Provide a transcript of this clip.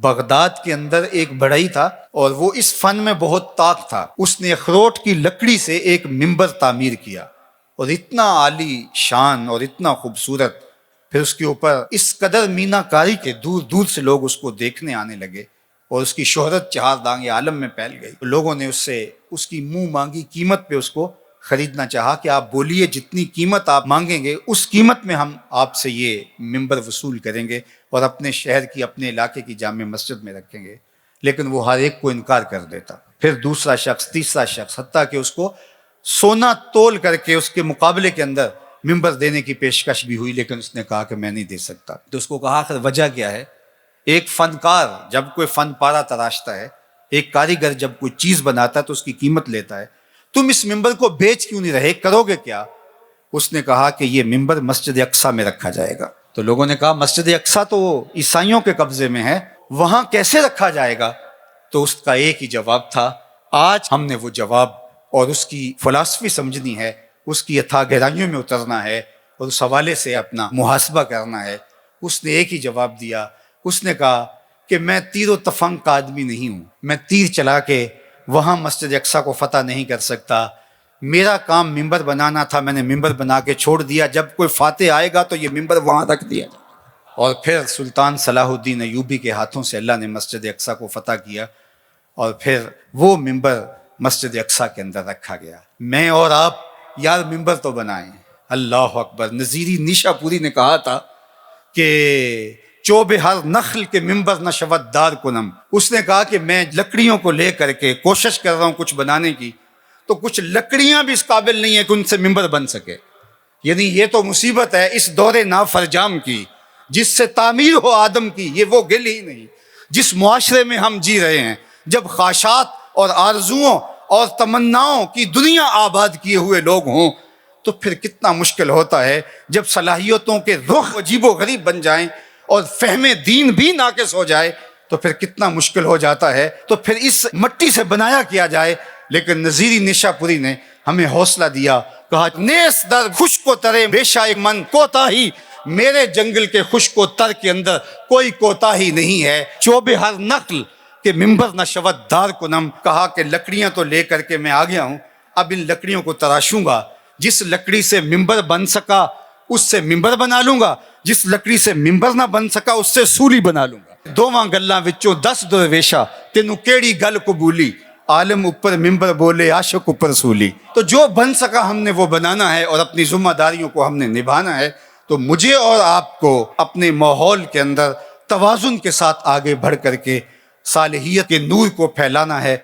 Baghdad کے اندر ایک بڑھئی تھا اور وہ اس فن میں بہت طاق تھا. اس نے اخروٹ کی لکڑی سے ایک ممبر تعمیر کیا اور اتنا عالی شان اور اتنا خوبصورت، پھر اس کے اوپر اس قدر مینا کاری کے دور دور سے لوگ اس کو دیکھنے آنے لگے اور اس کی شہرت چہار دانگ عالم میں پھیل گئی. لوگوں نے اس سے اس کی منہ مانگی قیمت پہ اس کو خریدنا چاہا کہ آپ بولیے جتنی قیمت آپ مانگیں گے اس قیمت میں ہم آپ سے یہ ممبر وصول کریں گے اور اپنے شہر کی اپنے علاقے کی جامع مسجد میں رکھیں گے. لیکن وہ ہر ایک کو انکار کر دیتا. پھر دوسرا شخص، تیسرا شخص، حتیٰ کہ اس کو سونا تول کر کے اس کے مقابلے کے اندر ممبر دینے کی پیشکش بھی ہوئی، لیکن اس نے کہا کہ میں نہیں دے سکتا. تو اس کو کہا آخر وجہ کیا ہے؟ ایک فنکار جب کوئی فن پارا تراشتا ہے، ایک کاریگر جب کوئی چیز بناتا ہے تو اس کی قیمت لیتا ہے. تم اس ممبر کو بیچ کیوں نہیں رہے، کرو گے کیا؟ اس نے کہا کہ یہ ممبر مسجد اقصیٰ میں رکھا جائے گا. تو لوگوں نے کہا مسجد اقصیٰ تو عیسائیوں کے قبضے میں ہے، وہاں کیسے رکھا جائے گا؟ تو اس کا ایک ہی جواب تھا. آج ہم نے وہ جواب اور اس کی فلسفی سمجھنی ہے، اس کی اتھا گہرائیوں میں اترنا ہے اور اس حوالے سے اپنا محاسبہ کرنا ہے. اس نے ایک ہی جواب دیا. اس نے کہا کہ میں تیر و تفنگ کا آدمی نہیں ہوں، میں تیر چلا کے وہاں مسجد اقصیٰ کو فتح نہیں کر سکتا. میرا کام ممبر بنانا تھا، میں نے ممبر بنا کے چھوڑ دیا. جب کوئی فاتح آئے گا تو یہ ممبر وہاں رکھ دیا. اور پھر سلطان صلاح الدین ایوبی کے ہاتھوں سے اللہ نے مسجد اقصیٰ کو فتح کیا اور پھر وہ ممبر مسجد اقصیٰ کے اندر رکھا گیا. میں اور آپ یار ممبر تو بنائیں. اللہ اکبر. نظیری نیشا پوری نے کہا تھا کہ چوب ہر نخل کے ممبر نہ شود دار کنم. اس نے کہا کہ میں لکڑیوں کو لے کر کے کوشش کر رہا ہوں کچھ بنانے کی، تو کچھ لکڑیاں بھی اس قابل نہیں ہیں کہ ان سے ممبر بن سکے. یعنی یہ تو مصیبت ہے اس دور نافرجام کی، جس سے تعمیر ہو آدم کی یہ وہ گل ہی نہیں. جس معاشرے میں ہم جی رہے ہیں، جب خواہشات اور آرزوؤں اور تمناؤں کی دنیا آباد کیے ہوئے لوگ ہوں، تو پھر کتنا مشکل ہوتا ہے جب صلاحیتوں کے رخ عجیب و غریب بن جائیں اور فہم دین بھی ناقص ہو جائے تو پھر کتنا مشکل ہو جاتا ہے. تو پھر اس مٹی سے بنایا کیا جائے. لیکن نظیری نشا پوری نے ہمیں حوصلہ دیا، کہا نیس در خشک و ترے بے شائق من کوتاہی. میرے جنگل کے خشک و تر کے اندر کوئی کوتاہی نہیں ہے. چوب ہر نقل کہ ممبر نہ شود دار کنم. کہا کہ لکڑیاں تو لے کر کے میں آ گیا ہوں، اب ان لکڑیوں کو تراشوں گا. جس لکڑی سے ممبر بن سکا اس سے ممبر بنا لوں گا، جس لکڑی سے ممبر نہ بن سکا اس سے سولی بنا لوں گا. دوواں گلاں وچوں 10 درویشا تینوں کیڑی گل قبولی. عالم اوپر ممبر بولے عاشق اوپر سولی. تو جو بن سکا ہم نے وہ بنانا ہے اور اپنی ذمہ داریوں کو ہم نے نبھانا ہے. تو مجھے اور آپ کو اپنے ماحول کے اندر توازن کے ساتھ آگے بڑھ کر کے صالحیت کے نور کو پھیلانا ہے.